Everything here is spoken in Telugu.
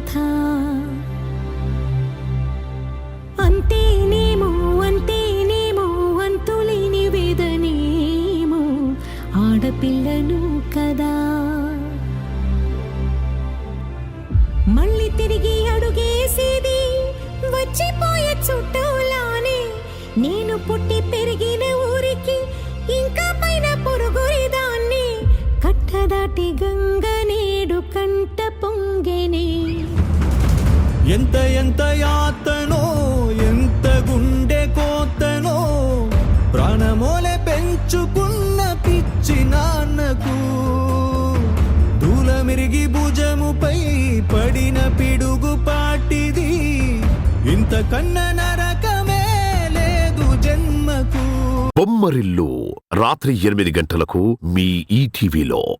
కథ. అంతేనేమో అంతేనేమో అంతులేని వేదనేమో ఆడపిల్లను కదా. మళ్ళీ తిరిగి అడుగేసేది వచ్చిపోయే చుట్టూలానే. నేను పుట్టి పెరిగిన ఊరికి ఇంకా పైన పొరుగురిదాన్ని. కట్టదాటి గంగ నేడు కంట పొంగెనే. ఎంత ఎంత యాతనో ఎంత గుండె కోతనో ప్రాణమోలే పెంచుకున్న పిచ్చి నాన్నకు. దూలమిరిగి భుజముపై పడిన పిడుగు పాటిది. ఇంతకన్న నరకమే లేదు జన్మకు. బొమ్మరిల్లు రాత్రి 8 గంటలకు మీ ఈటీవీలో.